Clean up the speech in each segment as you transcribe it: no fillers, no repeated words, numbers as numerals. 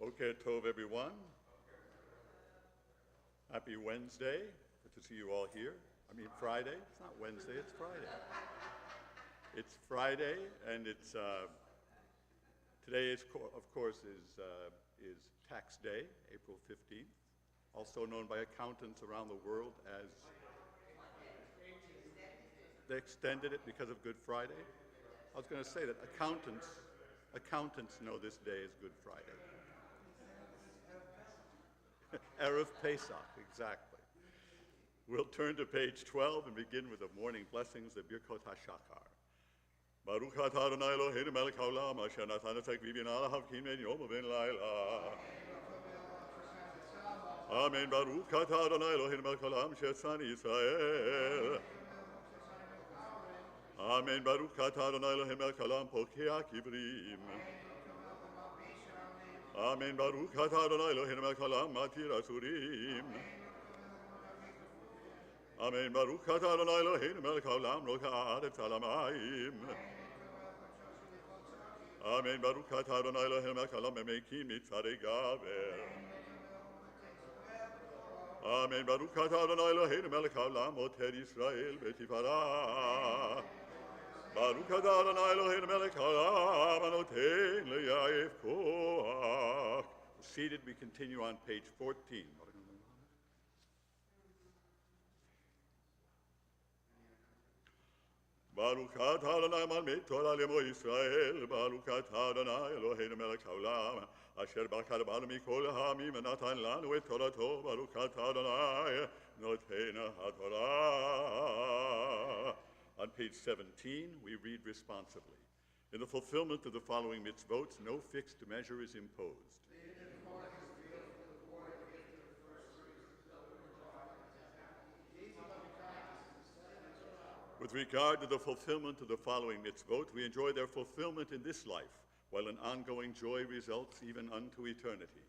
Boker Tov, everyone. Happy Wednesday. Good to see you all here. I mean Friday. It's not Wednesday, it's Friday. It's Friday, and it's today, of course, is Tax Day, April 15th, also known by accountants around the world as. They extended it because of Good Friday. I was going to say that accountants know this day as Good Friday. Erev Pesach, exactly. We'll turn to page 12 and begin with the morning blessings, the Birkot HaShachar. Baruch atah Adonai Eloheinu melech haolam, asher natan et ha'kvivina lahavkin ben yom uben laila. Amen. Baruch atah Adonai Eloheinu melech haolam, she'etzani Yisrael. Amen. Baruch atah Adonai Eloheinu melech haolam, pokei kivrim. Amen. Baruch atah Adonai Eloheinu melech haolam, matir asurim. Amen. Baruch atah Adonai Eloheinu melech haolam, rocha haaretz al hamayim. Amen. Baruch atah Adonai Eloheinu melech haolam, memekim mitzarei gaver. Amen. Baruch atah Adonai Eloheinu melech haolam, oter Yisrael b'tifarah. Baruch atah Adonai Eloheinu melech haolam, anoten le'yaif koach. Seated, we continue on page 14. Baruch atah Adonai malmei Torah lemo Yisrael. Baruch atah Adonai Eloheinu melech haolam, asher bachar banu mikol ha'amim v'natan lanu et Torato. Baruch atah Adonai noten ha'torah. On page 17, we read responsibly. In the fulfillment of the following mitzvot, no fixed measure is imposed. With regard to the fulfillment of the following mitzvot, we enjoy their fulfillment in this life, while an ongoing joy results even unto eternity.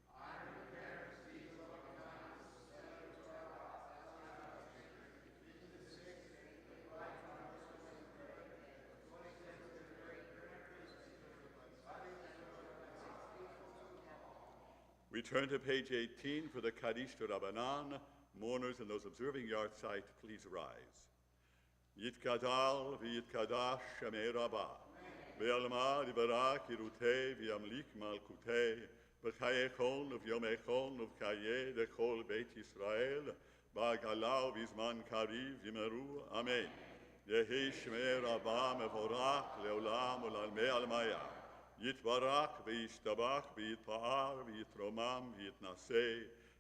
We turn to page 18 for the Kaddish to Rabbanan. Mourners and those observing yahrzeit, please rise. Yitkadal v'yitkadash Shemei Rabbah, v'yalma dibarak yirutei v'yamlik malkutei, v'chayechon v'yomechon v'chayeh dechol Beit Yisrael, ba'galau v'zman kariv yimeru, Amen. Yehi Shemei Rabbah mevorach leolam u'lalmei almaya. Yitbarak v'yishtabach v'yitpa'ar v'yitromam v'yitnaseh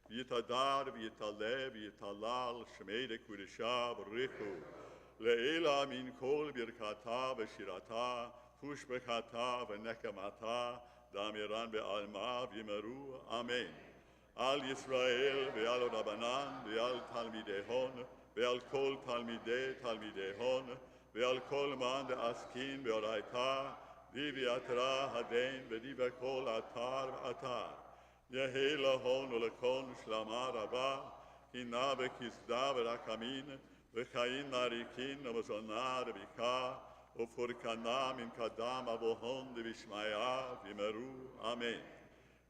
v'yitadar v'yitaleh v'yitalal Shemei dekudesha b'richu le'ela min kol birkata v'shirata pushbechata v'nekamata damiran be'alma v'yimeru, Amen. Al Yisrael ve'al Rabbanan ve'al Talmidehon ve'al kol Talmidehon ve'al kol man de'askin be'oraita Divi atra haden v'diva kol atar v'atar. Yehi lahon u'lekon shlama rabba, hina v'kizda v'rakamin, v'chayin narikin v'zona v'bika, u'furkana min kadam avohon v'ishmaya v'yimeru, Amen.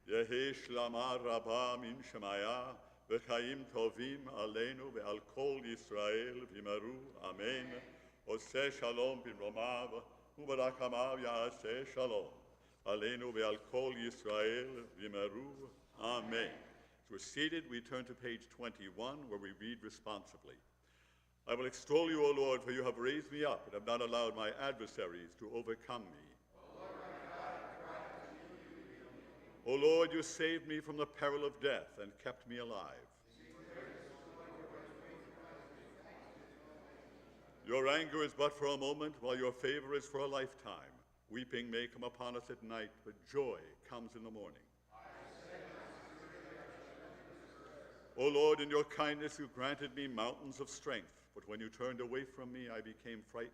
Yehi shlama rabba min shemaya, v'chayin tovim aleinu ve'al kol Yisrael v'yimeru, Amen. Oseh shalom bin romav, Ubarakamav Yaseh Shalom. Aleinu ve'al kol Yisrael v'yimeru, Amen. As we're seated, we turn to page 21, where we read responsibly. I will extol you, O Lord, for you have raised me up and have not allowed my adversaries to overcome me. O Lord, you saved me from the peril of death and kept me alive. Your anger is but for a moment, while your favor is for a lifetime. Weeping may come upon us at night, but joy comes in the morning. O Lord, in your kindness you granted me mountains of strength, but when you turned away from me, I became frightened.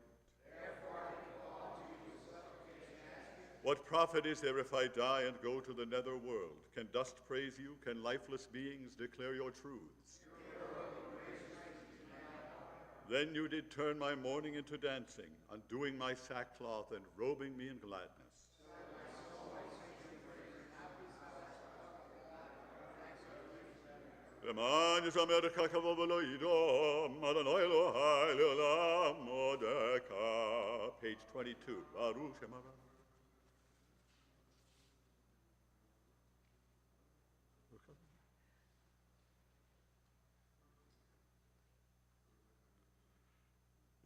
What profit is there if I die and go to the nether world? Can dust praise you? Can lifeless beings declare your truths? Then you did turn my mourning into dancing, undoing my sackcloth and robing me in gladness. למען יזמרך כבוד ולא ידום, אדוני אלוהי לעולם מודך. Page 22, ברוך שם הרב.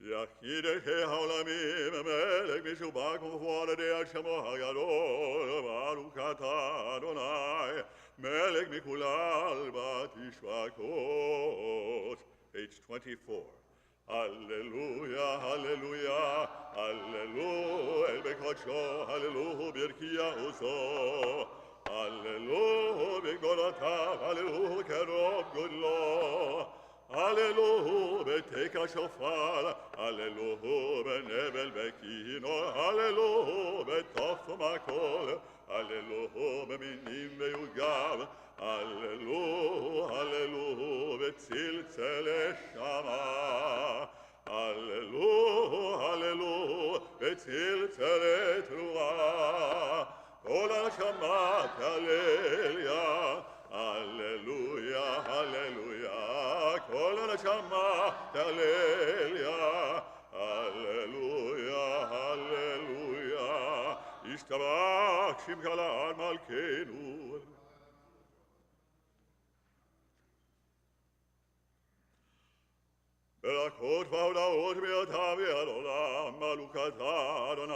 יחידך העולמים, מלך משובח ומפואר על ידי שמו הגדול, ברוך אתה אדוני, מלך מכולל בתשבחות. Page 24. Hallelujah, hallelujah, hallelujah, el בקודשו, hallelujah, ברכיהו, hallelujah, בגדולותיו, hallelujah, כרוב גודלו. Hallelujah, בתקע שופר, hallelujah, בנבל בקינו, hallelujah, בתוף ומקול, hallelujah, במינים ויוגב, hallelujah, hallelujah, בצלצל שמה, hallelujah, hallelujah, בצלצל תרועה, כל הנשמה תהלליה, hallelujah, hallelujah, כל הנשמה תהלליה, hallelujah, hallelujah, ישתבח שמך לעד מלכנו. ברכות והודאות מעתה ועד עולם, מלוכתה אדוני,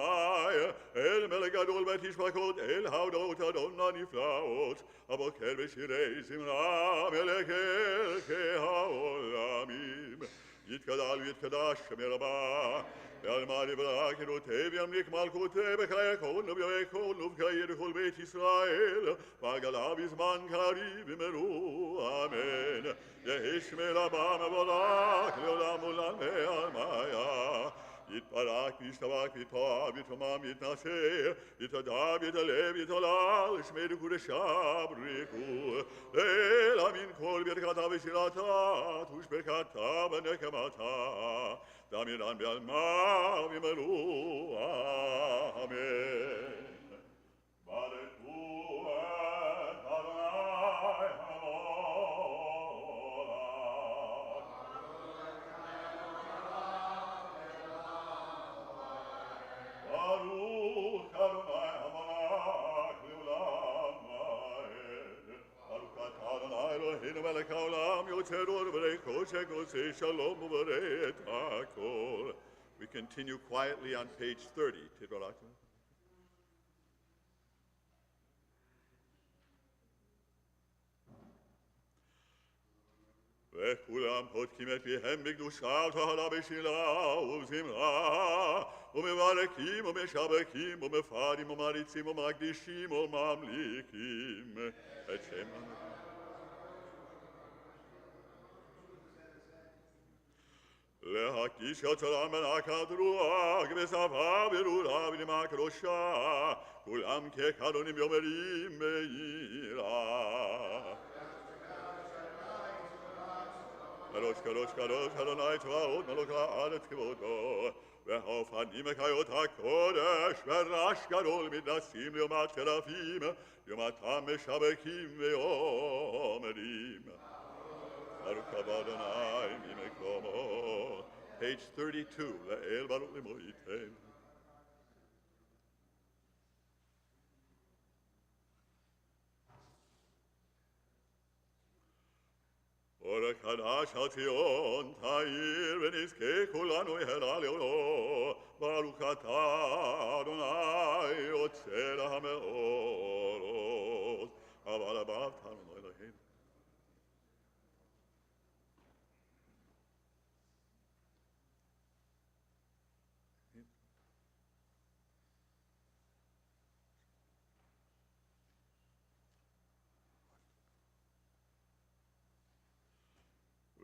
אל מלך גדול בתשבחות, אל ההודעות אדון הנפלאות, הבוקר בשירי זמרה, מלך אלוקי העולמים. יתגדל ויתקדש שמי רבה, ועל מה דברה כנותיו ימליך מלכותו בחיי כל ובימי כל ובחיי לכל בית ישראל, ועגלה בזמן קריב יאמרו אמן. יהי שמי רבה מבורך לעולם עולם ועלמיה. יתברך וישתבח ויתפאר ויתרומם ויתנשא, יתהדר ויתהלל ויתהלל, שמי לקודשה בריחו. לאל אמין כל ברכתה ושירתה, ושברכתה ונקמתה, דמייnan בעלמא ויאמרו אמן. ברכו את אדוני ברוך אדוני המלך לעולם ועד. ברוך אתה אדוני אלוהינו מלך העולם, יוצר אור ובורא חושך, עושה שלום ובורא את הכל. We continue quietly on page 30. תתברך. וכולם פותחים את פיהם בקדושה וטהרה בשירה ובזמרה, ומברכים ומשבחים ומפארים ומריצים ומקדישים וממליכים את שם להקדיש יוצרם בנחת רוח בשפה ברורה ונימה קדושה, כולם ככרונים יאמרים ביראה. קדוש קדוש קדוש אדוני צבאות מלך הארץ כבודו, והאופנים וחיות הקודש ורעש גדול מתנשאים לעומת שרפים, לעומתם משבחים ואומרים ברוך אתה אדוני ממקומו. Page 32, לאל ברוך למו ייתן. אורך חדש על ציון תאיר ונזכה כולנו מהרה לעולו, ברוך אתה אדוני יוצר המאורות, אבל אהבתנו אלוהינו.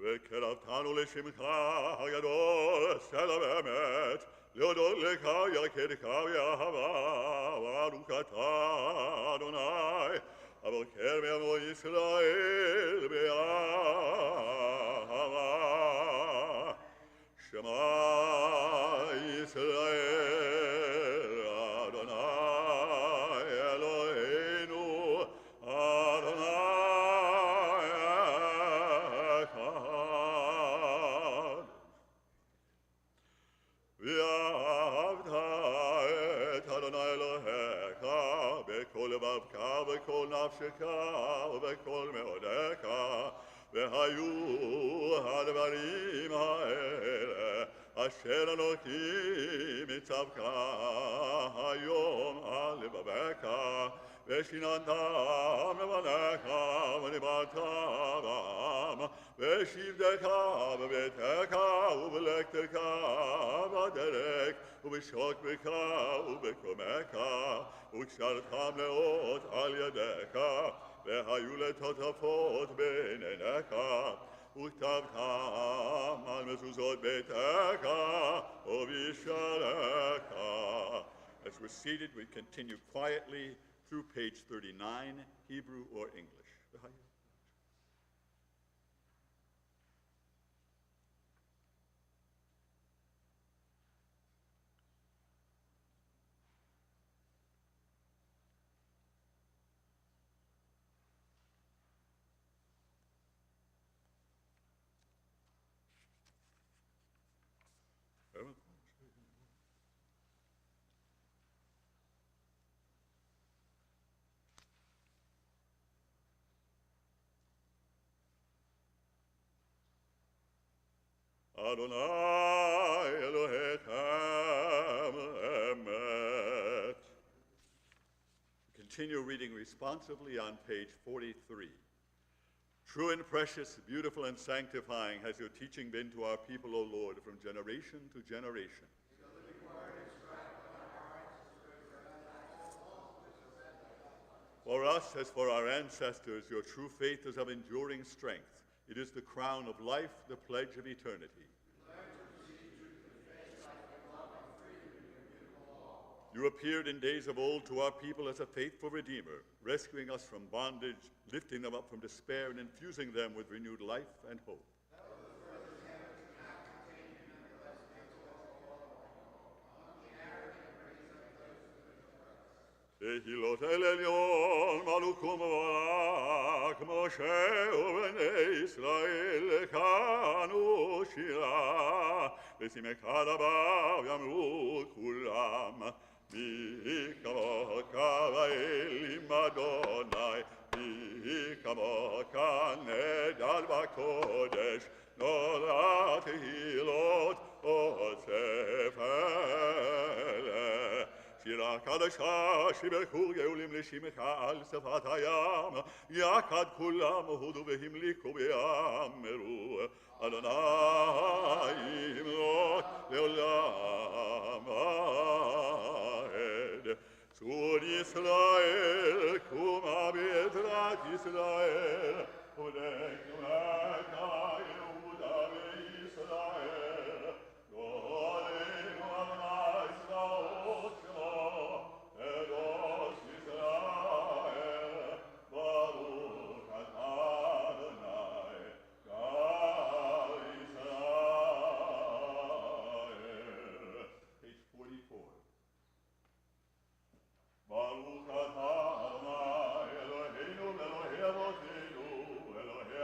וקרבתנו לשמך הגדול, סלע באמת, להודות לך יקדך ואהבה, ברוך אתה אדוני, הבוקר מעמו ישראל באהבה. שמע ישראל אדוני אלוהינו, אדוני נפשך ובכל מאודיך, והיו הדברים האלה אשר אנוכי מצווך היום על לבבך, ושיננתם לבניך ודיברת בם, ושבתך בביתך ובלכתך בדרך, ובשוקבך ובקומך, וקשרתם לאות על ידיך, והיו לטוטפות בין עיניך, וכתבתם על מזוזות ביתך ובשעריך. As we're seated, we continue quietly through page 39, Hebrew or English. Adonai Elohechem Emet. Continue reading responsively on page 43. True and precious, beautiful and sanctifying has your teaching been to our people, O Lord, from generation to generation. For us, as for our ancestors, your true faith is of enduring strength. It is the crown of life, the pledge of eternity. You appeared in days of old to our people as a faithful Redeemer, rescuing us from bondage, lifting them up from despair, and infusing them with renewed life and hope. Tehilot el Elyon, Malukum Barak, Moshe u'bnei Israel, Kanu Shira, V'simcha dabar yamru kulam, Mi kamocha va'elim Adonai, Mi kamocha nedal v'kodesh, Noda Tehilot Osefele. שירה קדשה שיבחו גאולים לשמך על שפת הים, יחד כולם הודו והמליקו ויאמרו, אדוני ימלוך לעולם ועד. צור ישראל, קומה בעזרת ישראל, ולקומך יהודה וישראל, גואלנו אדוני צבאות Baruch atah Adonai Eloheinu Elohei Avotenu Elohei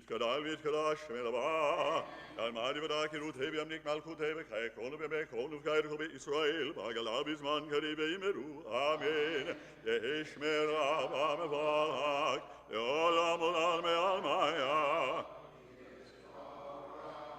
Yitkadal Yitkadash Melaba, Almadi Vadaki Rutebi Amnik Malkutebe, Kaikonu Bebe, Konu Kairkobe Israel, Bagalabisman Karibe Imeru, Amen. Yehishmera Bamevalak, Yolamul Alme Almaya.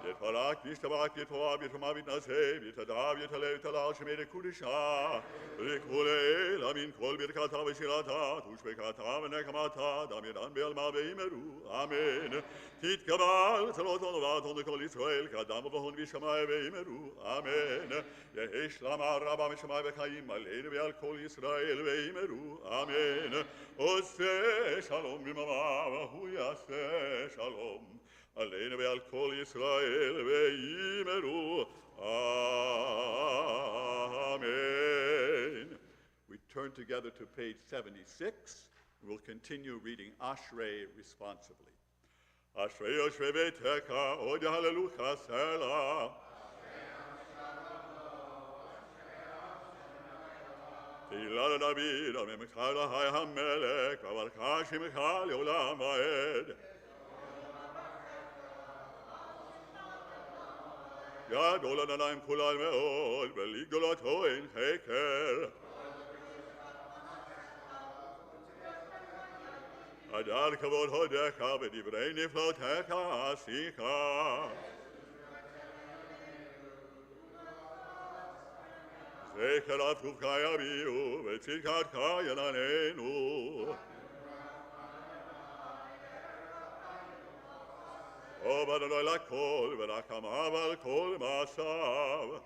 Yetvarak, Yishtabak, Yetwab, Yetamavit Nasev, Yetadav, Yetalev, Talal, Shemede Kudisha, Rikule, Lamin Kol Birkata, Vishilata, Tushbekata, Nekamata, Damian Belma Beimeru, Amen. Tit Kabal, Saloton Vaton, the Kol Israel, Kadam of Hon Vishamai Beimeru, Amen. Yehish Lama Rabba Mishamai Bekaim, Malene Beal Kol Israel Beimeru, Amen. Ose Shalom Bimama, Huyase Shalom. Alleine bei Kol Israel veimeru. Amen. We turn together to page 76. We'll continue reading Ashrei responsibly. Ashrei Ashrei Beteka, Ode Hallelujah Selah. Tehillah David, Amemechal Hai HaMelech, Vavarkash Mechal Yolam Vaed. Gadol Adonai Kulal Me'od, Veligdolato Ein Heker. Adar Kavod Hodecha, V'divrei Niflotecha Asicha. Zecher Atufka Yaviu, V'tzidkatka Yananenu. O Adonai lakol, v'rakamav al kol ma'asav.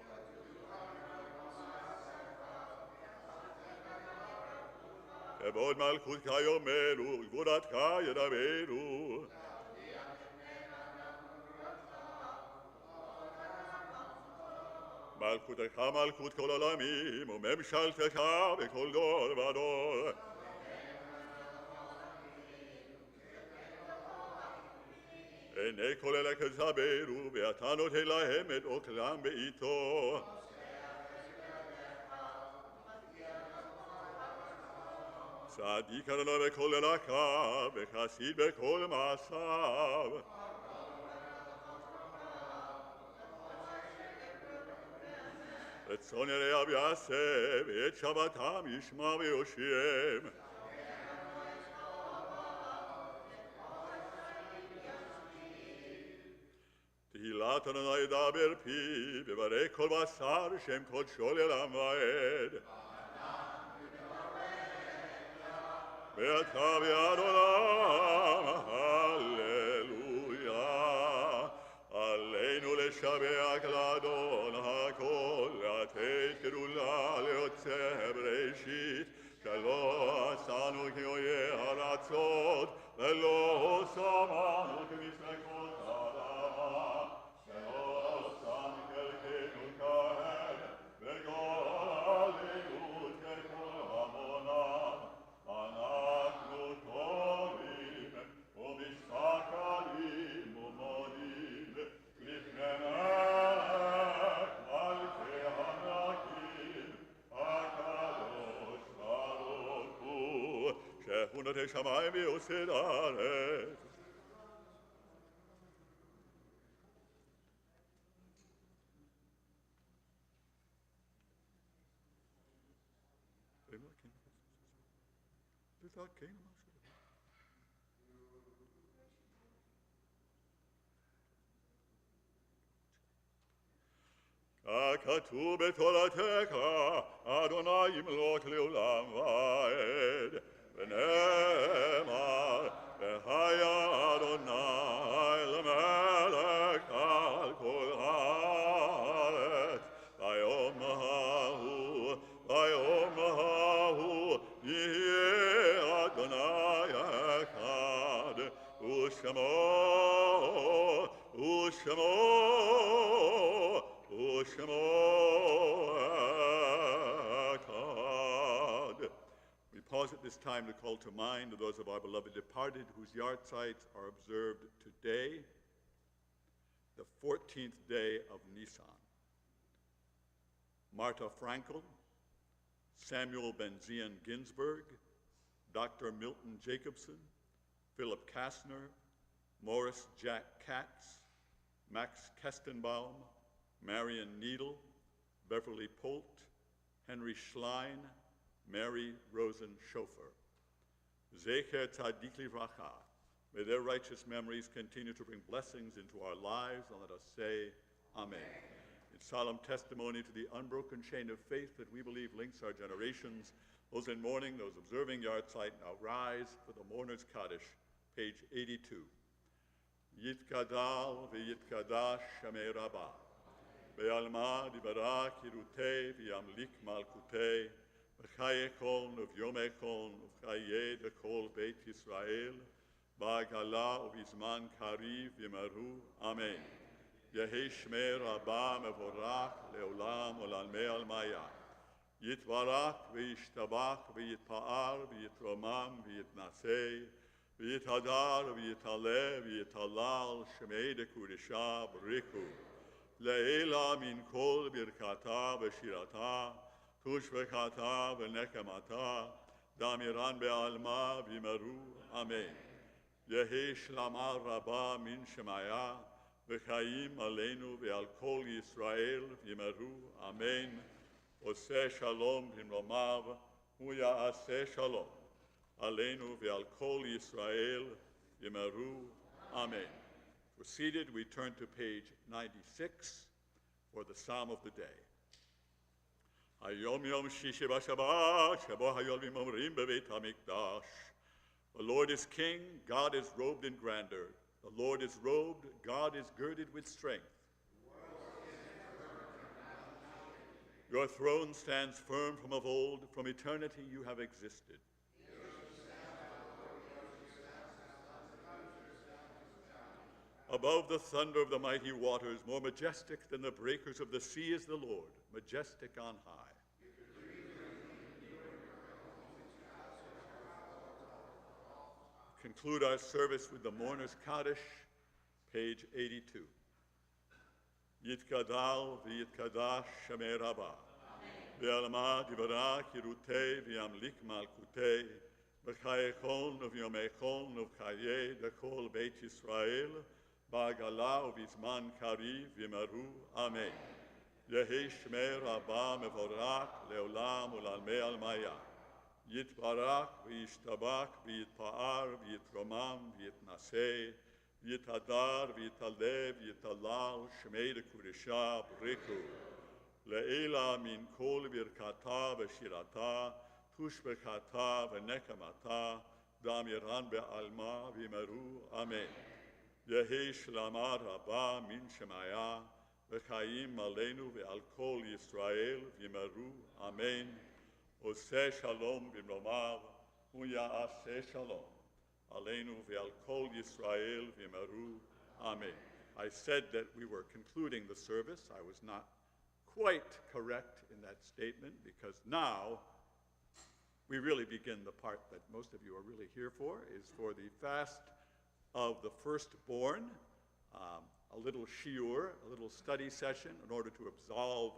Kevod malchutka yomelu, gvudatka yedavelu. Malchutecha malchut kol olamim, umemshaltecha v'kol dor v'ador. Ene kol elek zaberu, ve'ata noten lahem et oklam be'ito. Tzadik Adonai v'kol elakav, v'chasid v'kol ma'asav. Retzon Yereav yaseh, ve'et Shabbatam yishma v'yoshem. Tehillat Adonai daber pi, v'varech kol basar, Shem kodsho le'olam va'ed. Ve'ata v'adolam, Hallelujah. Aleinu leshabeach l'Adon hakol, le'ateit gedula le'otzeh b'reishit, shelo asanu k'yoyeh haratzot, ve'lo samanu k'misrekot ha'adama. Shehunate Shamayim v'yosed haaretz. ככתוב בתורתך, אדוני ימלוך לעולם ועד. ונאמר, והיה אדוני למלך על כל הארץ. ביום ההוא יהיה אדוני אחד, ושמו echad. We pause at this time to call to mind those of our beloved departed whose yahrzeits are observed today, the 14th day of Nisan. Marta Frankel, Samuel Benzion Ginsburg, Dr. Milton Jacobson, Philip Kastner, Morris Jack Katz, Max Kestenbaum, Marion Needle, Beverly Polt, Henry Schlein, Mary Rosen Schofer. Zecher Tzadik Livracha. May their righteous memories continue to bring blessings into our lives, and let us say, Amen. In solemn testimony to the unbroken chain of faith that we believe links our generations, those in mourning, those observing yahrzeit, now rise for the Mourner's Kaddish, page 82. Yitkadal v'yitkadash Shamei Rabbah. Be'alma dibarak yirutei v'yamlik malkutei. V'chaye kol v'yomei kol v'chaye dekol Beit Yisrael. Ba'gala u'bizman kariv v'yimaru. Amen. Yehi Shmei Rabbah mevorach le'olam u'lalmei almaya. Yitvarach v'yishtabach v'yitpa'ar v'yitromam v'yitnasei. V'yitadar v'yitaleh v'yitalal Shmei dekudesha b'riku. Le'ela min kol birkata v'shirata. Tushvekata v'nekemata. Damiran be'alma v'yimaru. Amen. Yehi Shlama Rabbah min Shemaya. V'chaim aleinu ve'al kol Yisrael v'yimaru. Amen. Oseh shalom b'mromav, hu ya'aseh shalom. Aleinu ve'al kol Yisrael v'yimaru. Amen. We're seated. We turn to page 96 for the Psalm of the day. Hayom yom shishi b'shabbat, shebo hayom omrim bebeit hamikdash. The Lord is king, God is robed in grandeur. The Lord is robed, God is girded with strength. Your throne stands firm from of old, from eternity you have existed. Above the thunder of the mighty waters, more majestic than the breakers of the sea is the Lord, majestic on high. Conclude our service with the Mourner's Kaddish, page 82. Yitkadal v'yitkadash Shamei Rabbah. Ve'alma dibarak yirutei v'yamlik malkutei. V'chaye kol v'yomei kol v'chaye dekol Beit Yisrael. Ba'gala u'bizman kariv v'yimaru. Amen. Yehi Shmei Rabbah mevorach le'olam u'lalmei almaya. Yitbarach v'yishtabach v'yitpa'ar v'yitromam v'yitnasei. V'yitadar v'yitaleh v'yitalal Shmei dekudesha b'riku. Le'ela min kol birkata v'shirata. Tushbekata v'nekamata. Damiran be'alma v'yimaru. Amen. Yehi Shlama Rabbah min Shemaya. V'chaim aleinu ve'al kol Yisrael v'yimaru. Amen. Oseh shalom b'mromav, hu ya'aseh shalom. Aleinu ve'al kol Yisrael v'yimaru. Amen. I said that we were concluding the service. I was not quite correct in that statement, because now we really begin the part that most of you are really here for, is for the fast of the firstborn, a little shiur, a little study session in order to absolve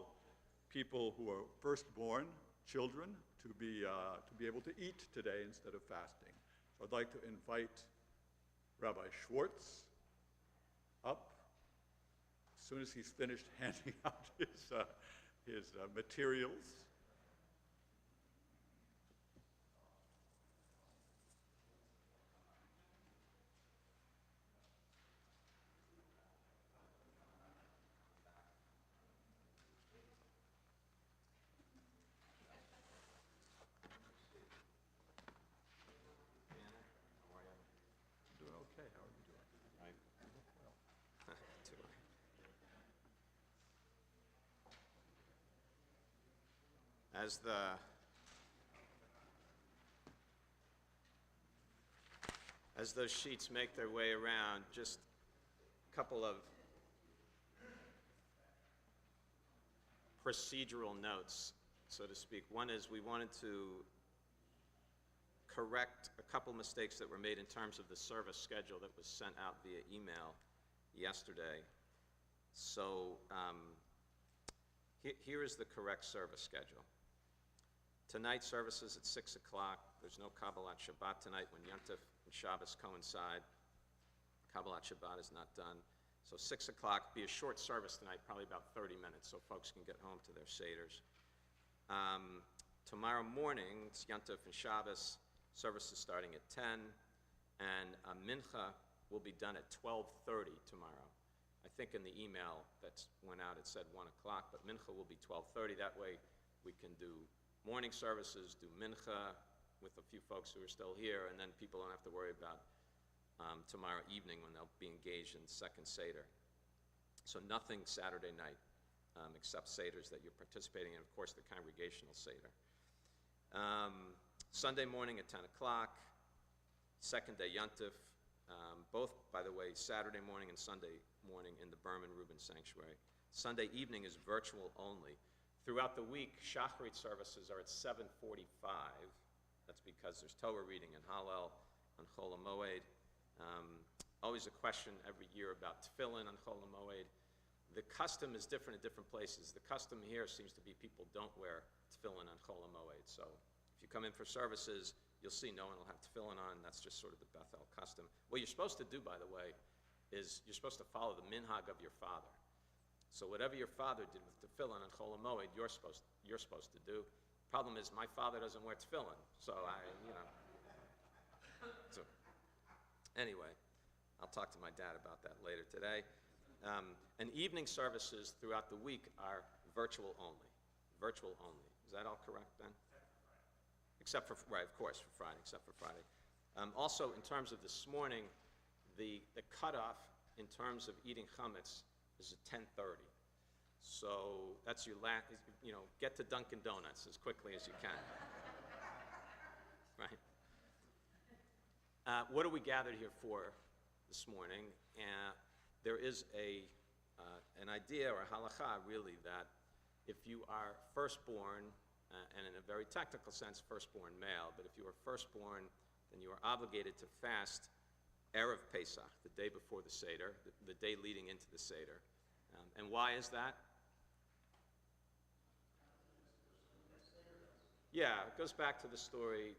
people who are firstborn, children, to be able to eat today instead of fasting. So I'd like to invite Rabbi Schwartz up as soon as he's finished handing out his materials. As those sheets make their way around, just a couple of procedural notes, so to speak. One is we wanted to correct a couple mistakes that were made in terms of the service schedule that was sent out via email yesterday. So here is the correct service schedule. Tonight's service is at 6 o'clock. There's no Kabbalat Shabbat tonight when Yom Tov and Shabbos coincide. Kabbalat Shabbat is not done. So 6 o'clock, be a short service tonight, probably about 30 minutes, so folks can get home to their seders. Tomorrow morning, it's Yontif and Shabbos, service is starting at 10, and Mincha will be done at 12:30 tomorrow. I think in the email that went out it said 1 o'clock, but Mincha will be 12:30. That way we can do morning services, do Mincha with a few folks who are still here, and then people don't have to worry about tomorrow evening when they'll be engaged in second Seder. So nothing Saturday night except Seders that you're participating in, of course, the congregational Seder. Sunday morning at 10 o'clock, second day Yontif, both, by the way, Saturday morning and Sunday morning in the Berman Reuben Sanctuary. Sunday evening is virtual only. Throughout the week, Shacharit services are at 7:45. That's because there's Torah reading and Hallel on Chol HaMoed. Always a question every year about tefillin on Chol HaMoed. The custom is different at different places. The custom here seems to be people don't wear tefillin on Chol HaMoed. So if you come in for services, you'll see no one will have tefillin on. That's just sort of the Bethel custom. What you're supposed to do, by the way, is you're supposed to follow the minhag of your father. So whatever your father did with tefillin on Chol HaMoed, you're supposed to do. Problem is, my father doesn't wear tefillin, so So anyway, I'll talk to my dad about that later today. And evening services throughout the week are virtual only. Virtual only. Is that all correct, Ben? Except for, right, of course, for Friday, except for Friday. Also, in terms of this morning, the cutoff in terms of eating chametz is at 10:30. So that's your last, get to Dunkin' Donuts as quickly as you can. Right? What are we gathered here for this morning? There is an idea or a halakha, really, that if you are firstborn, and in a very technical sense, firstborn male, but if you are firstborn, then you are obligated to fast Erev Pesach, the day before the Seder, the day leading into the Seder. And why is that? Yeah, it goes back to the story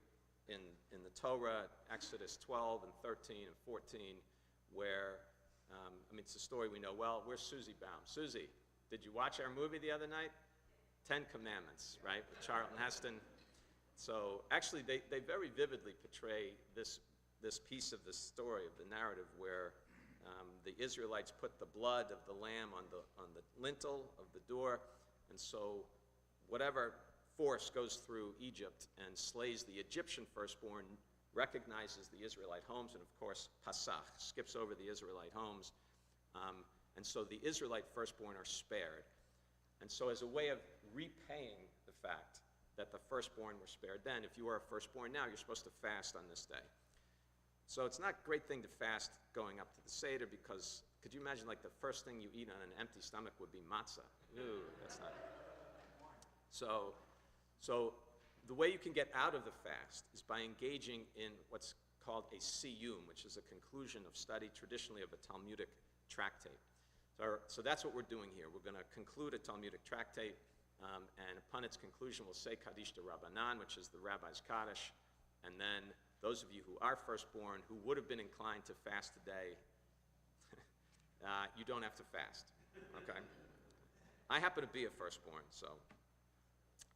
in the Torah, Exodus 12 and 13 and 14, where, it's a story we know well. Where's Susie Baum? Susie, did you watch our movie the other night? 10 Commandments, right, with Charlton Heston. So actually, they very vividly portray this piece of the story, of the narrative, where the Israelites put the blood of the lamb on the lintel of the door, and so whatever force goes through Egypt and slays the Egyptian firstborn recognizes the Israelite homes, and of course Pasach skips over the Israelite homes, and so the Israelite firstborn are spared. And so as a way of repaying the fact that the firstborn were spared then, if you are a firstborn now, you're supposed to fast on this day. So it's not a great thing to fast going up to the Seder, because could you imagine, like, the first thing you eat on an empty stomach would be matzah? Ooh, that's not. So the way you can get out of the fast is by engaging in what's called a siyum, which is a conclusion of study, traditionally of a Talmudic tractate. So that's what we're doing here. We're going to conclude a Talmudic tractate, and upon its conclusion, we'll say Kaddish de Rabbanan, which is the rabbi's Kaddish, and then those of you who are firstborn, who would have been inclined to fast today, you don't have to fast, okay? I happen to be a firstborn, so.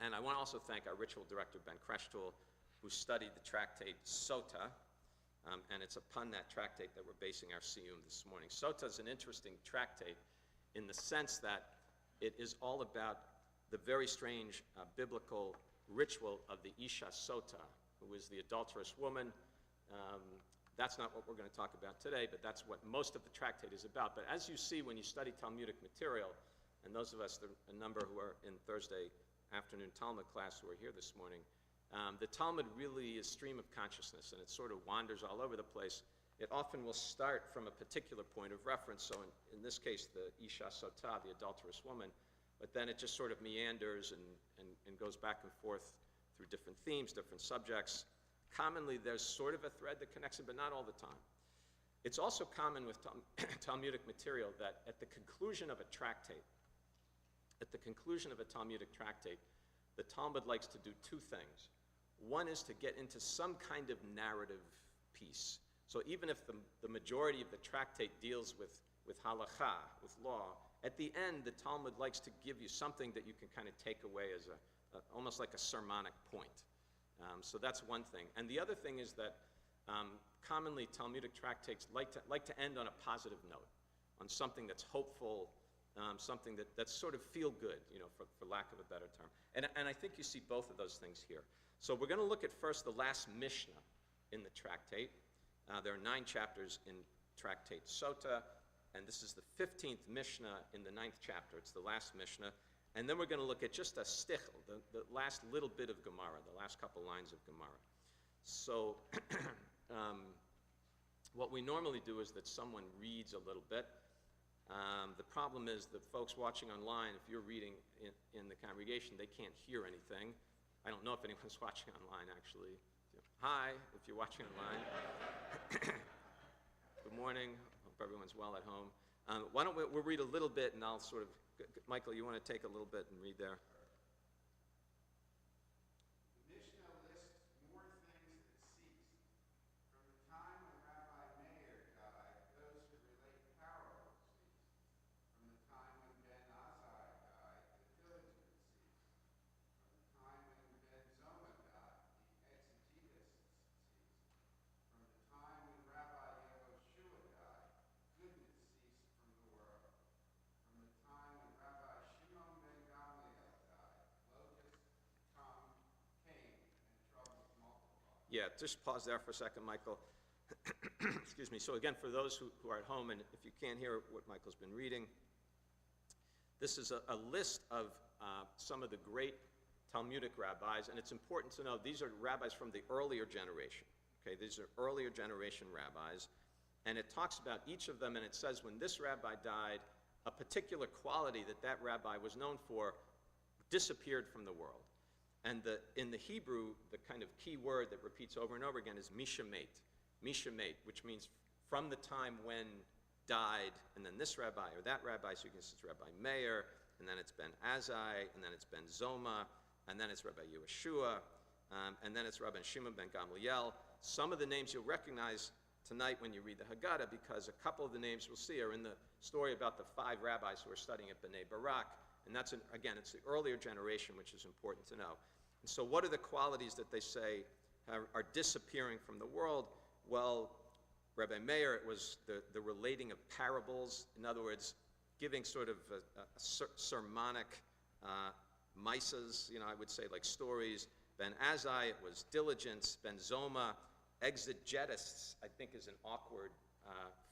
And I want to also thank our ritual director, Ben Kreshtul, who studied the tractate Sota, and it's upon that tractate that we're basing our siyum this morning. Sota is an interesting tractate in the sense that it is all about the very strange biblical ritual of the Isha Sota, who is the adulterous woman. That's not what we're going to talk about today, but that's what most of the tractate is about. But as you see when you study Talmudic material, and those of us, a number who are in Thursday afternoon Talmud class who are here this morning, the Talmud really is stream of consciousness, and it sort of wanders all over the place. It often will start from a particular point of reference, so in this case, the Isha Sota, the adulterous woman, but then it just sort of meanders and goes back and forth through different themes, different subjects. Commonly, there's sort of a thread that connects it, but not all the time. It's also common with Talmudic material that at the conclusion of a tractate, at the conclusion of a Talmudic tractate, the Talmud likes to do two things. One is to get into some kind of narrative piece. So even if the majority of the tractate deals with halakha, with law, at the end, the Talmud likes to give you something that you can kind of take away as almost like a sermonic point. So that's one thing. And the other thing is that commonly Talmudic tractates like to end on a positive note, on something that's hopeful, something that's sort of feel good, for lack of a better term. And I think you see both of those things here. So we're going to look at first the last Mishnah in the tractate. There are 9 chapters in Tractate Sota, and this is the 15th Mishnah in the 9th chapter. It's the last Mishnah. And then we're going to look at just a stichel, the last little bit of Gemara, the last couple lines of Gemara. So what we normally do is that someone reads a little bit. The problem is the folks watching online, if you're reading in the congregation, they can't hear anything. I don't know if anyone's watching online, actually. Hi, if you're watching online. Good morning. Hope everyone's well at home. Why don't we'll read a little bit, and I'll sort of, Michael, you want to take a little bit and read there? Yeah, just pause there for a second, Michael. Excuse me. So again, for those who are at home, and if you can't hear what Michael's been reading, this is a list of some of the great Talmudic rabbis, and it's important to know these are rabbis from the earlier generation. Okay, these are earlier generation rabbis, and it talks about each of them, and it says when this rabbi died, a particular quality that rabbi was known for disappeared from the world. And in the Hebrew, the kind of key word that repeats over and over again is mishamate, which means from the time when died, and then this rabbi or that rabbi, so you can see it's Rabbi Meir, and then it's Ben Azai, and then it's Ben Zoma, and then it's Rabbi Yehoshua, and then it's Rabbi Shimon ben Gamliel. Some of the names you'll recognize tonight when you read the Haggadah, because a couple of the names we'll see are in the story about the 5 rabbis who are studying at Bnei Barak, and that's, again, it's the earlier generation, which is important to know. And so what are the qualities that they say are disappearing from the world? Well, Rabbi Meir, it was the relating of parables. In other words, giving sort of a sermonic misas, I would say like stories. Ben Azai, it was diligence. Ben Zoma, exegetists, I think is an awkward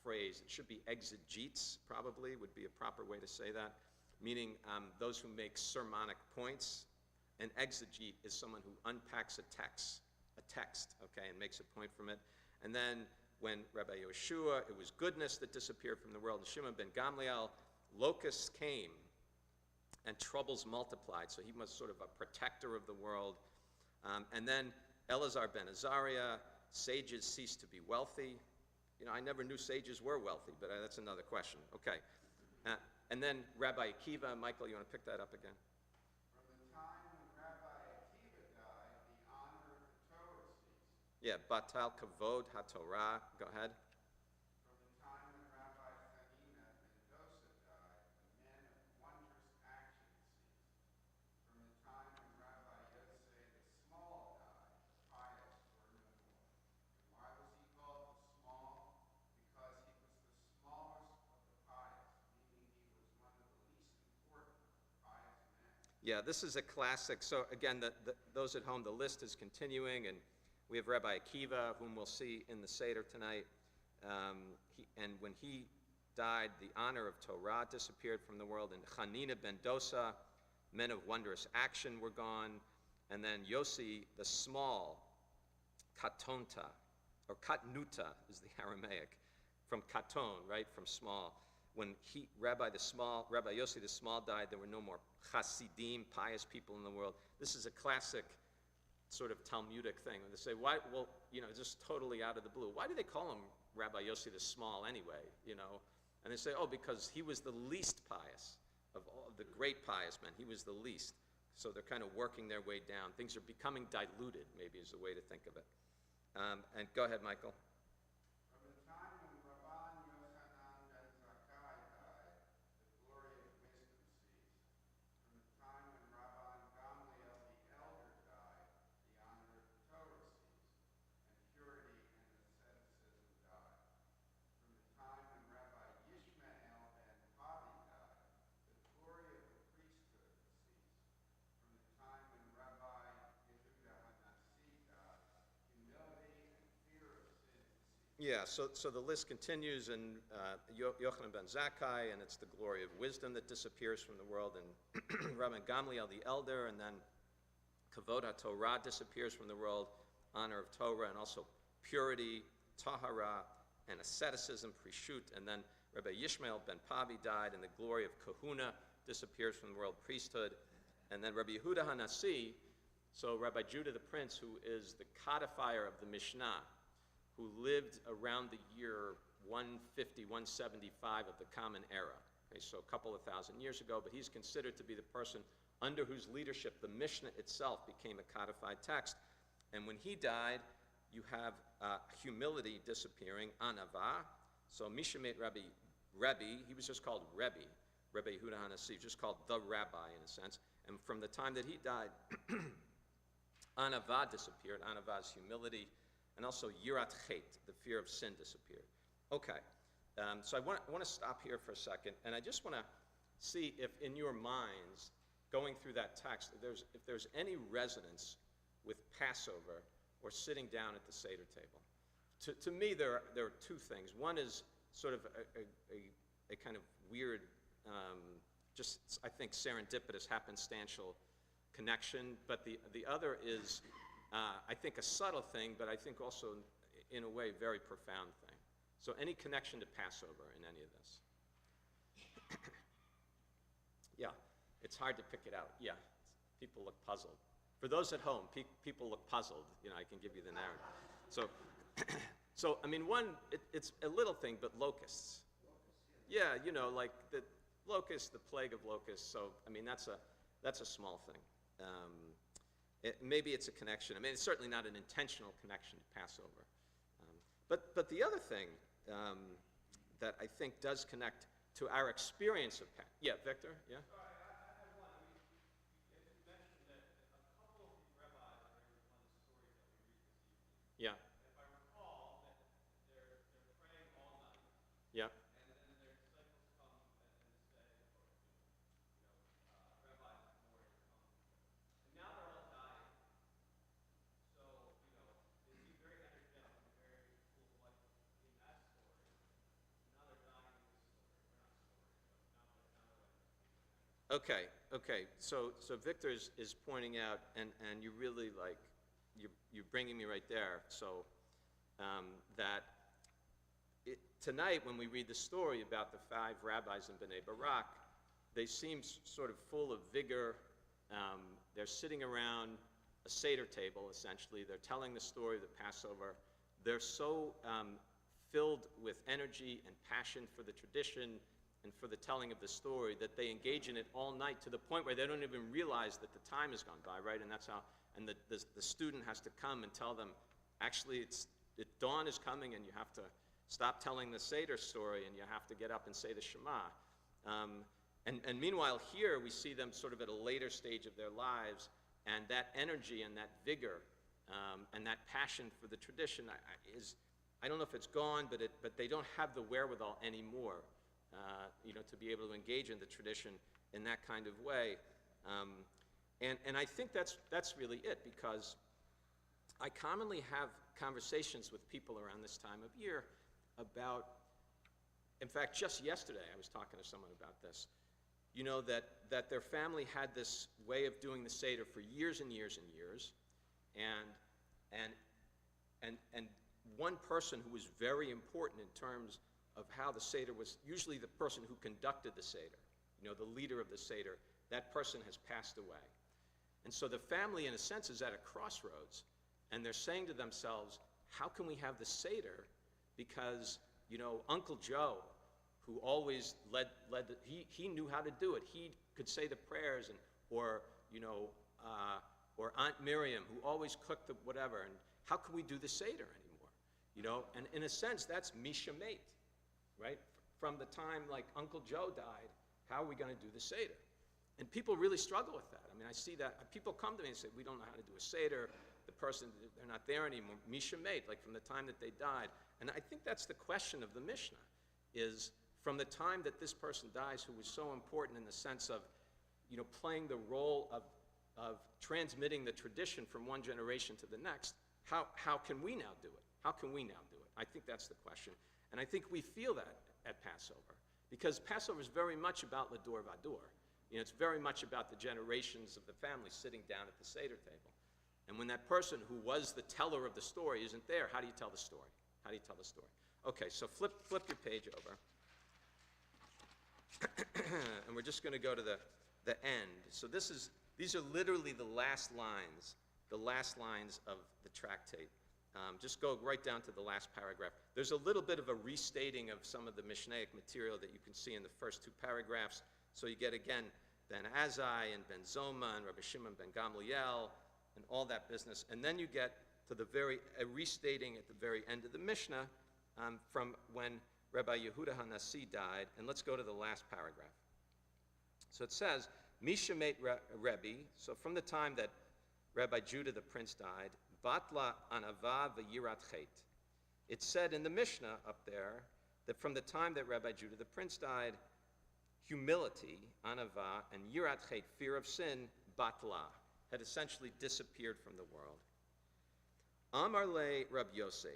phrase. It should be exegetes, probably, would be a proper way to say that, meaning those who make sermonic points. An exegete is someone who unpacks a text, okay, and makes a point from it. And then when Rabbi Yehoshua, it was goodness that disappeared from the world. And Shimon ben Gamliel, locusts came and troubles multiplied. So he was sort of a protector of the world. And then Elazar ben Azariah, sages ceased to be wealthy. I never knew sages were wealthy, but that's another question. Okay. And then Rabbi Akiva, Michael, you want to pick that up again? Yeah, Batal Kavod HaTorah. Go ahead. From the time when Rabbi Chanina Mendoza died, the men of wondrous action ceased. From the time when Rabbi Yosef the Small died, the pious were no more. And why was he called the Small? Because he was the smallest of the pious, meaning he was one of the least important of the pious men. Yeah, this is a classic. So again, those at home, the list is continuing, and we have Rabbi Akiva, whom we'll see in the Seder tonight. And when he died, the honor of Torah disappeared from the world. And Chanina ben Dosa, men of wondrous action, were gone. And then Yossi the Small, Katonta, or Katnuta is the Aramaic, from Katon, right, from small. When Rabbi Yossi the Small died, there were no more Hasidim, pious people in the world. This is a classic sort of Talmudic thing. When they say, why, well, just totally out of the blue. Why do they call him Rabbi Yossi the Small anyway, And they say, oh, because he was the least pious of all the great pious men. He was the least. So they're kind of working their way down. Things are becoming diluted, maybe is the way to think of it. And go ahead, Michael. From Yeah, so the list continues, and Yochanan ben Zakkai, and it's the glory of wisdom that disappears from the world, and Rabbi Gamliel the elder, and then Kavod HaTorah disappears from the world, honor of Torah, and also purity, Tahara, and asceticism, Prishut, and then Rabbi Yishmael ben Pavi died, and the glory of Kahuna disappears from the world, priesthood, and then Rabbi Yehuda HaNasi, so Rabbi Judah the Prince, who is the codifier of the Mishnah, who lived around the year 150, 175 of the Common Era, okay, so a couple of thousand years ago, but he's considered to be the person under whose leadership the Mishnah itself became a codified text. And when he died, you have humility disappearing, anava. So Mishamet Rebbe, he was just called Rebbe Yehuda HaNasi, just called the rabbi in a sense. And from the time that he died, anava disappeared, anava's humility, and also yirat chet, the fear of sin, disappeared. Okay, so I want to stop here for a second, and I just want to see if in your minds, going through that text, if there's any resonance with Passover or sitting down at the Seder table. To me, there are two things. One is sort of a kind of weird, just I think serendipitous, happenstantial connection, but the other is, I think, a subtle thing, but I think also, in a way, very profound thing. So any connection to Passover in any of this? Yeah, it's hard to pick it out. Yeah, people look puzzled. For those at home, people look puzzled. You know, I can give you the narrative. So I mean, it's a little thing, but locusts. Yeah, you know, like the locusts, the plague of locusts. So I mean, that's a small thing. Maybe it's a connection. I mean, it's certainly not an intentional connection to Passover. But the other thing that I think does connect to our experience of Passover. Yeah, Victor. Yeah. Yeah. If I recall, that they're praying all night, Yeah. and then their disciples come and say, Rabbi, the morning come. And now they're all dying. So, they seem very energetic and very full of life in that story. Now they're dying in this story. Or not story, but now they're Okay. So Victor is pointing out, and you really like, you're bringing me right there. So that tonight, when we read the story about the 5 rabbis in Bnei Barak, they seem sort of full of vigor. They're sitting around a Seder table, essentially. They're telling the story of the Passover. They're so filled with energy and passion for the tradition and for the telling of the story that they engage in it all night, to the point where they don't even realize that the time has gone by, right? And that's how, and the student has to come and tell them, actually, dawn is coming, and you have to stop telling the Seder story, and you have to get up and say the Shema. And meanwhile, here we see them sort of at a later stage of their lives, and that energy and that vigor and that passion for the tradition I don't know if it's gone, but they don't have the wherewithal anymore, to be able to engage in the tradition in that kind of way. And I think that's really it, because I commonly have conversations with people around this time of year about, in fact, just yesterday I was talking to someone about this, that their family had this way of doing the Seder for years and years and years, and one person who was very important in terms of how the Seder was, usually the person who conducted the Seder, the leader of the Seder, that person has passed away. And so the family, in a sense, is at a crossroads, and they're saying to themselves, how can we have the Seder? Because, Uncle Joe, who always he knew how to do it. He could say the prayers, or Aunt Miriam, who always cooked the whatever, and how can we do the Seder anymore? And in a sense, that's Mishamet, right? From the time, like, Uncle Joe died, how are we going to do the Seder? And people really struggle with that. I mean, I see that. People come to me and say, we don't know how to do a Seder. The person, they're not there anymore. Mishamet, like from the time that they died. And I think that's the question of the Mishnah, is from the time that this person dies, who was so important in the sense of, playing the role of transmitting the tradition from one generation to the next, how can we now do it? How can we now do it? I think that's the question. And I think we feel that at Passover, because Passover is very much about Lador Vador. You know, it's very much about the generations of the family sitting down at the Seder table. And when that person who was the teller of the story isn't there, how do you tell the story? How do you tell the story? Okay, so flip your page over. And we're just going to go to the end. So these are literally the last lines of the tractate. Just go right down to the last paragraph. There's a little bit of a restating of some of the Mishnaic material that you can see in the first two paragraphs. So you get, again, Ben Azai and Ben Zoma and Rabbi Shimon ben Gamliel and all that business. And then you get to a restating at the very end of the Mishnah from when Rabbi Yehuda HaNasi died. And let's go to the last paragraph. So it says, Misha mate Rebbe, so from the time that Rabbi Judah the prince died, Batla anava v'yirat chet. It said in the Mishnah up there that from the time that Rabbi Judah the prince died, humility, anava, and yirat chet, fear of sin, batla, had essentially disappeared from the world. Amar le Rab Yosef,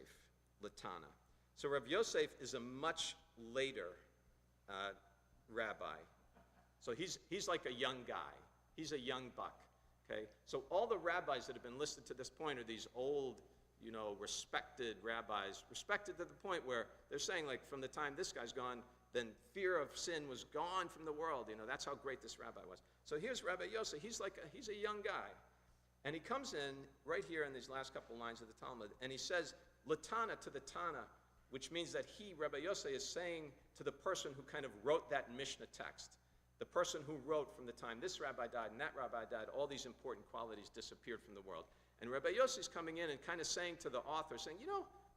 Latana. So Rab Yosef is a much later rabbi. So he's like a young guy. He's a young buck. Okay? So all the rabbis that have been listed to this point are these old, respected rabbis, respected to the point where they're saying, like, from the time this guy's gone, then fear of sin was gone from the world. That's how great this rabbi was. So here's Rabbi Yosef. He's a young guy. And he comes in right here in these last couple lines of the Talmud, and he says, Latana to the Tana, which means that he, Rabbi Yosef, is saying to the person who kind of wrote that Mishnah text, the person who wrote from the time this rabbi died and that rabbi died, all these important qualities disappeared from the world. And Rabbi Yossi is coming in and kind of saying to the author, saying,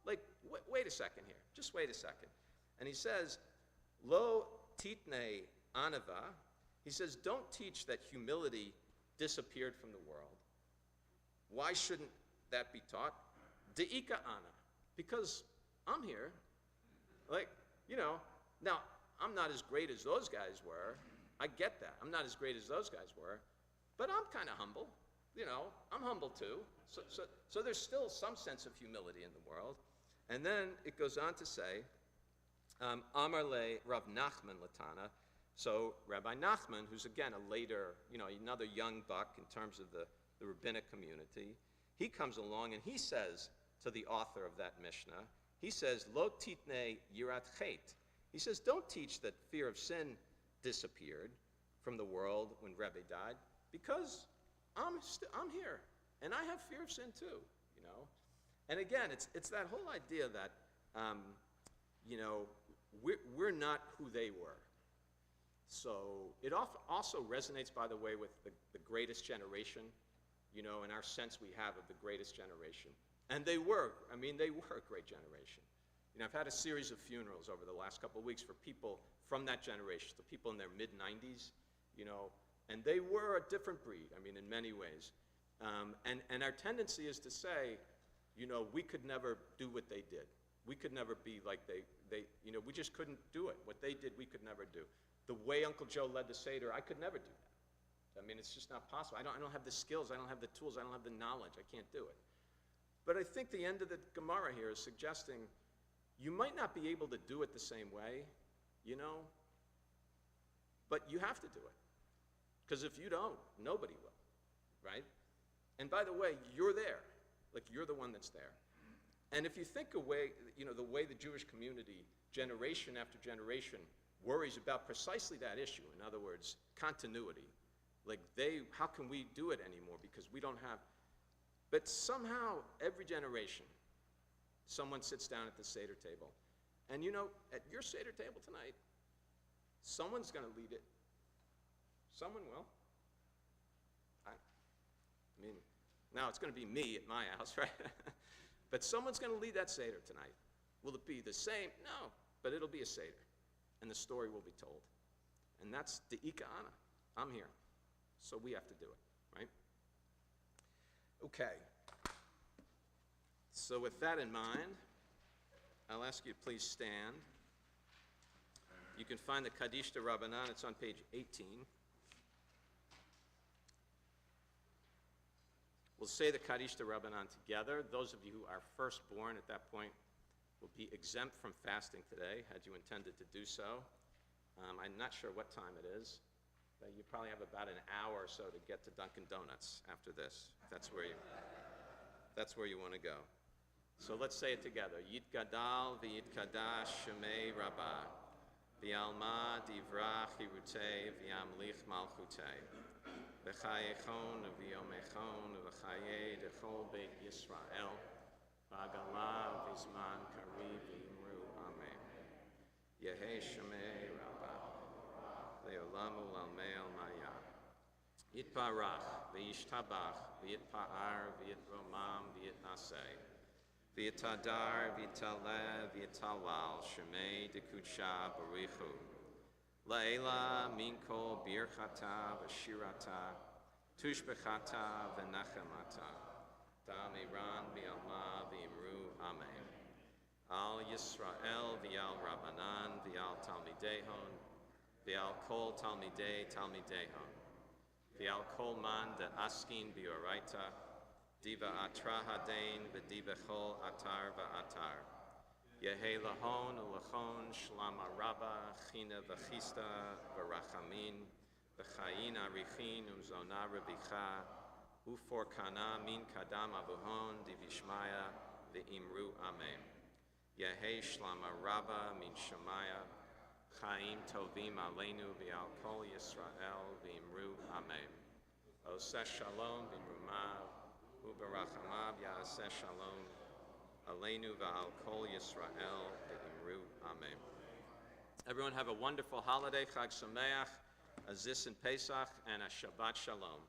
wait a second here, just wait a second. And he says, Lo titne anava, he says, don't teach that humility disappeared from the world. Why shouldn't that be taught? De'ika ana, because I'm here. Now, I'm not as great as those guys were. I get that. I'm not as great as those guys were, but I'm kind of humble. I'm humble too. So there's still some sense of humility in the world. And then it goes on to say, Amar le Rav Nachman Latana. So Rabbi Nachman, who's again a later, another young buck in terms of the rabbinic community, he comes along and he says to the author of that Mishnah, he says, Lo titne yirat chet. He says, don't teach that fear of sin disappeared from the world when Rebbe died, because I'm here, and I have fear of sin too, And again, it's that whole idea that, we're not who they were. So it also resonates, by the way, with the greatest generation, in our sense we have of the greatest generation. And they were a great generation. I've had a series of funerals over the last couple of weeks for people from that generation, the people in their mid-90s, and they were a different breed, in many ways. And our tendency is to say, we could never do what they did. We could never be like they we just couldn't do it. What they did, we could never do. The way Uncle Joe led the Seder, I could never do that. It's just not possible. I don't have the skills, I don't have the tools, I don't have the knowledge, I can't do it. But I think the end of the Gemara here is suggesting you might not be able to do it the same way, but you have to do it. Because if you don't, nobody will, right? And by the way, you're there. You're the one that's there. And if you think away, the way the Jewish community, generation after generation, worries about precisely that issue, in other words, continuity, how can we do it anymore because we don't have, but somehow every generation, someone sits down at the Seder table. And at your Seder table tonight, someone's going to lead it. Someone will. Now it's going to be me at my house, right? But someone's going to lead that Seder tonight. Will it be the same? No, but it'll be a Seder. And the story will be told. And that's the Ika'ana. I'm here. So we have to do it, right? Okay. So with that in mind, I'll ask you to please stand. You can find the Kaddish de Rabbanan. It's on page 18. We'll say the Kaddish de Rabbanan together. Those of you who are firstborn at that point, will be exempt from fasting today, had you intended to do so. I'm not sure what time it is, but you probably have about an hour or so to get to Dunkin' Donuts after this. That's where you want to go. So let's say it together. Yitgadal v'yitkadash shemei rabbah, v'alma divrach hirutei v'yamlich malchutei, v'chayechon v'yomechon v'chayei dechol beit Yisrael, v'agala v'zman kariv v'imru amen. Yehei shemei rabbah, le'olam u'lalmei al-maya. Yitbarach v'yishtabach v'yitpa'ar v'yitromam v'yitnaseh. V'yitadar, v'yitaleh, v'yitalal, shemei dekudsha barichu. La'ela min kol birchata v'shirata, tushbechata v'nachamata. Damiran v'alma v'imru amen. Al Yisrael v'al Rabbanan v'al Talmidehon, v'al kol Talmidei Talmidehon, v'al kol man de askin b'oraita, Diva atra hadain v'diva chol atar v'atar. Yehe lahon u'lachon shlama rabba china v'chista v'rachamin v'chayin arichin umzona rebicha ufor kana min kadam avuhon divishmaya v'imru amen. Yehe shlama rabba min shemaya chaim tovim aleinu v'al kol Yisrael v'imru amen. Oseh shalom v'imrumav Ubarachamav Ya'aseh Shalom Aleinu V'al Kol Yisrael V'imru Amen. Everyone have a wonderful holiday, Chag Sameach, a Zis and Pesach, and a Shabbat Shalom.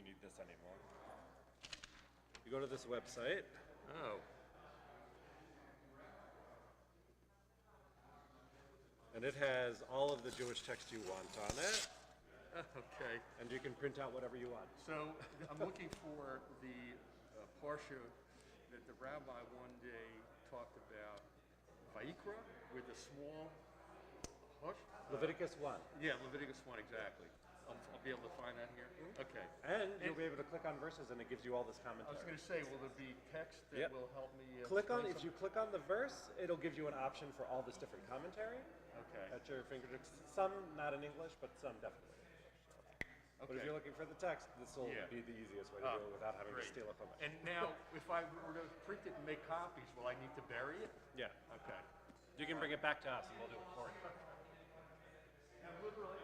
need this anymore. You go to this website. Oh, And it has all of the Jewish text you want on it, Okay, and you can print out whatever you want. so I'm looking for the parsha that the rabbi one day talked about, Vayikra, with the small hush. Leviticus 1. Yeah, Leviticus 1, exactly. I'll be able to find that here? Okay. And you'll be able to click on verses, and it gives you all this I was commentary. going to say, will there be text that Yep. will help me? If you click on the verse, it'll give you an option for all this different commentary Okay, at your fingertips. Some not in English, but some definitely in English. So. But if Okay. you're looking for the text, this will Yeah. be the easiest way to do it without having to great. steal a from it. And now, if I were to print it and make copies, will I need to bury it? Yeah. Okay. You can bring it back to us, and we'll do it for you. Now, literally,